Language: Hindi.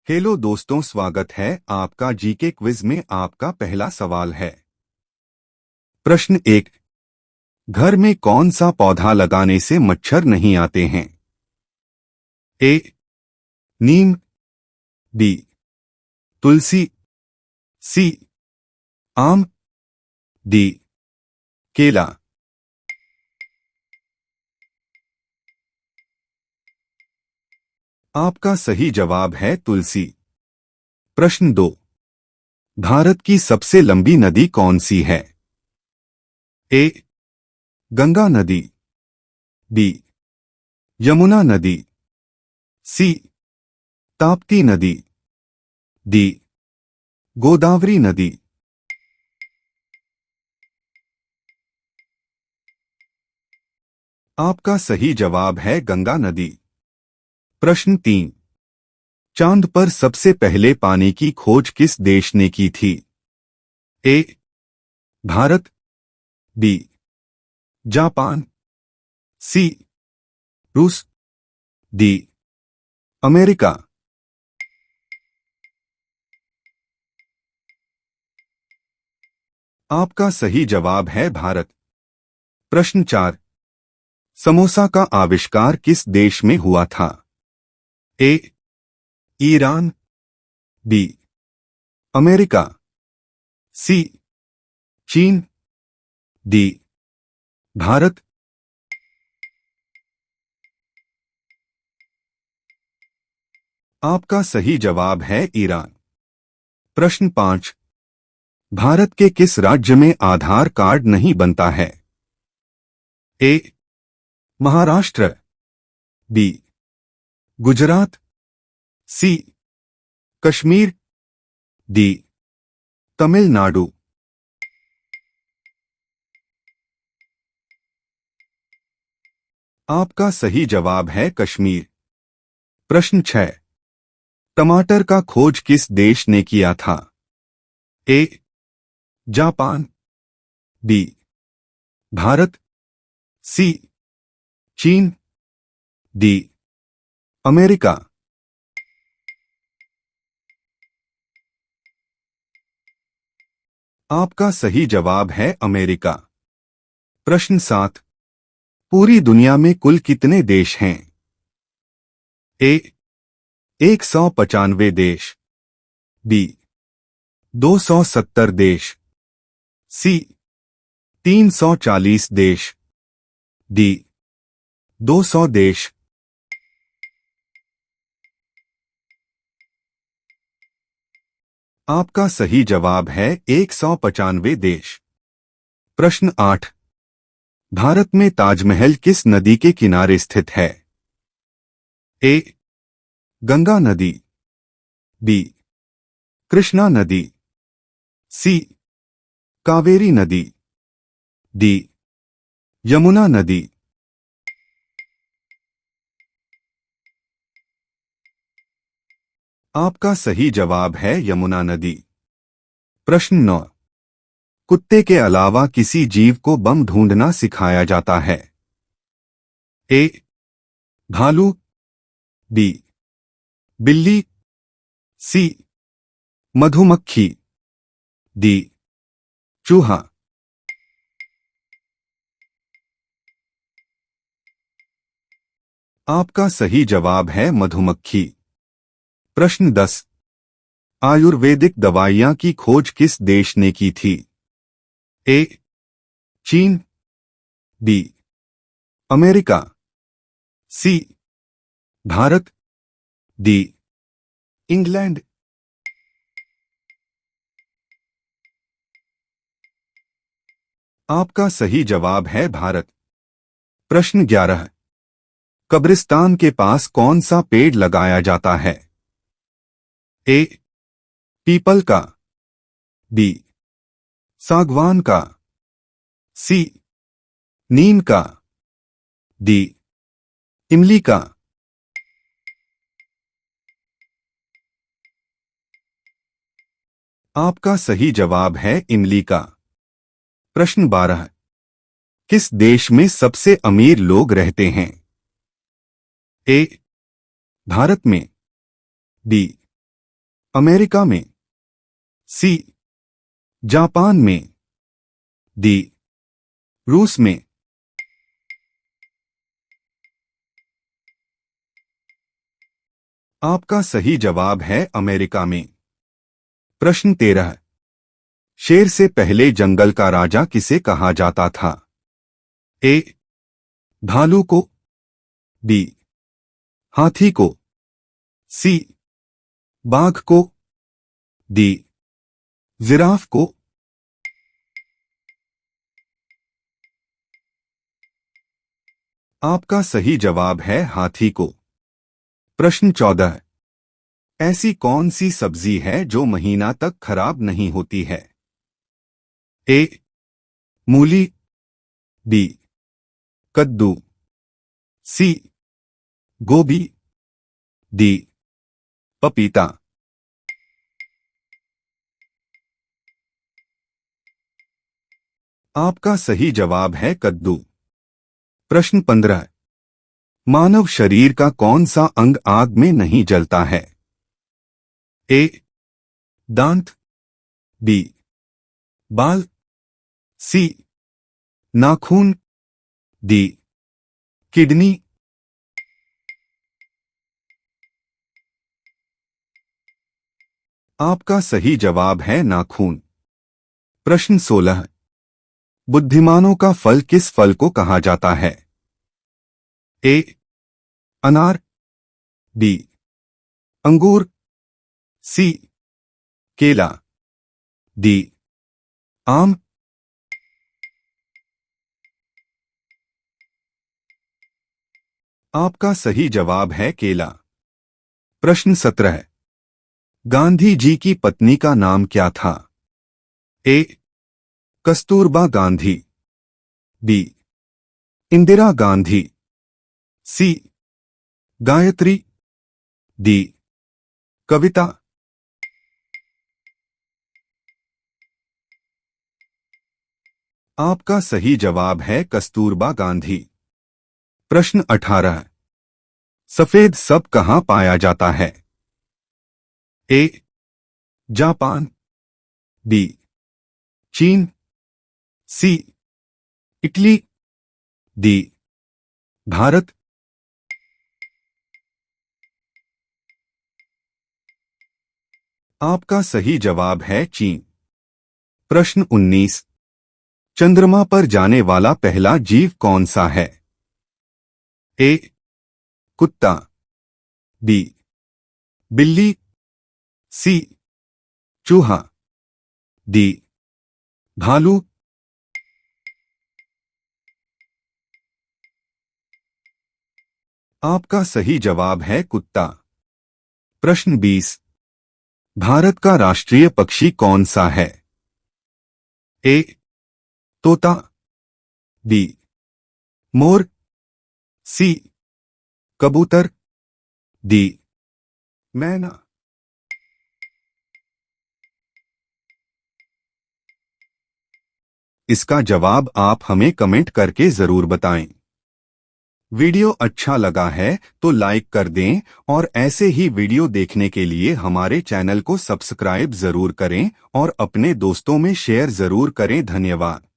हेलो दोस्तों, स्वागत है आपका जीके क्विज में। आपका पहला सवाल है। प्रश्न 1। घर में कौन सा पौधा लगाने से मच्छर नहीं आते हैं? ए. नीम, बी. तुलसी, सी. आम, डी. केला। आपका सही जवाब है तुलसी। प्रश्न 2। भारत की सबसे लंबी नदी कौन सी है? ए. गंगा नदी, बी. यमुना नदी, सी. ताप्ती नदी, डी. गोदावरी नदी। आपका सही जवाब है गंगा नदी। प्रश्न 3। चांद पर सबसे पहले पानी की खोज किस देश ने की थी? ए. भारत, बी. जापान, सी. रूस, डी. अमेरिका। आपका सही जवाब है भारत। प्रश्न 4। समोसा का आविष्कार किस देश में हुआ था? A. Iran, B. America, C. चीन, डी. भारत। आपका सही जवाब है ईरान। प्रश्न 5। भारत के किस राज्य में आधार कार्ड नहीं बनता है? ए. महाराष्ट्र, बी. गुजरात, सी. कश्मीर, डी. तमिलनाडु। आपका सही जवाब है कश्मीर। प्रश्न 6। टमाटर का खोज किस देश ने किया था? A. Japan, B. Bharat, C. चीन, डी. अमेरिका। आपका सही जवाब है अमेरिका। प्रश्न 7। पूरी दुनिया में कुल कितने देश हैं? ए. 195 देश, बी. 270 देश, सी. 340 देश, डी. 200 देश। आपका सही जवाब है 195 देश। प्रश्न 8। भारत में ताजमहल किस नदी के किनारे स्थित है? ए. गंगा नदी, बी. कृष्णा नदी, सी. कावेरी नदी, डी. यमुना नदी। आपका सही जवाब है यमुना नदी। प्रश्न 9। कुत्ते के अलावा किसी जीव को बम ढूंढना सिखाया जाता है? ए. भालू, बी. बिल्ली, सी. मधुमक्खी, डी. चूहा। आपका सही जवाब है मधुमक्खी। प्रश्न 10। आयुर्वेदिक दवाइयां की खोज किस देश ने की थी? ए. चीन, बी. अमेरिका, सी. भारत, डी. इंग्लैंड। आपका सही जवाब है भारत। प्रश्न 11। कब्रिस्तान के पास कौन सा पेड़ लगाया जाता है? ए. पीपल का, बी. सागवान का, सी. नीम का, डी. इमली का। आपका सही जवाब है इमली का। प्रश्न 12। किस देश में सबसे अमीर लोग रहते हैं? ए. भारत में, बी. अमेरिका में। सी, जापान में। डी, रूस में। आपका सही जवाब है अमेरिका में। प्रश्न 13। शेर से पहले जंगल का राजा किसे कहा जाता था? ए, भालू को। बी, हाथी को। सी, बाघ को। डी, जिराफ को। आपका सही जवाब है हाथी को। प्रश्न 14। ऐसी कौन सी सब्जी है जो महीना तक खराब नहीं होती है? ए, मूली। बी, कद्दू। सी, गोभी। डी, पपीता। आपका सही जवाब है कद्दू। प्रश्न 15। मानव शरीर का कौन सा अंग आग में नहीं जलता है? ए, दांत। बी, बाल। सी, नाखून। D, kidney. आपका सही जवाब है नाखून। प्रश्न 16। बुद्धिमानों का फल किस फल को कहा जाता है? ए, अनार। बी, अंगूर। सी, केला। डी, आम। आपका सही जवाब है केला। प्रश्न 17। गांधी जी की पत्नी का नाम क्या था? ए, कस्तूरबा गांधी। बी, इंदिरा गांधी। सी, गायत्री। डी, कविता। आपका सही जवाब है कस्तूरबा गांधी। प्रश्न 18। सफेद सब कहां पाया जाता है? ए, जापान। बी, चीन। सी, इटली। डी, भारत। आपका सही जवाब है चीन। प्रश्न 19। चंद्रमा पर जाने वाला पहला जीव कौन सा है? ए, कुत्ता। बी, बिल्ली। सी, चूहा। डी, भालू। आपका सही जवाब है कुत्ता। प्रश्न 20। भारत का राष्ट्रीय पक्षी कौन सा है? ए, तोता। बी, मोर। सी, कबूतर। डी, मैना। इसका जवाब आप हमें कमेंट करके जरूर बताएं। वीडियो अच्छा लगा है तो लाइक कर दें और ऐसे ही वीडियो देखने के लिए हमारे चैनल को सब्सक्राइब जरूर करें और अपने दोस्तों में शेयर जरूर करें। धन्यवाद।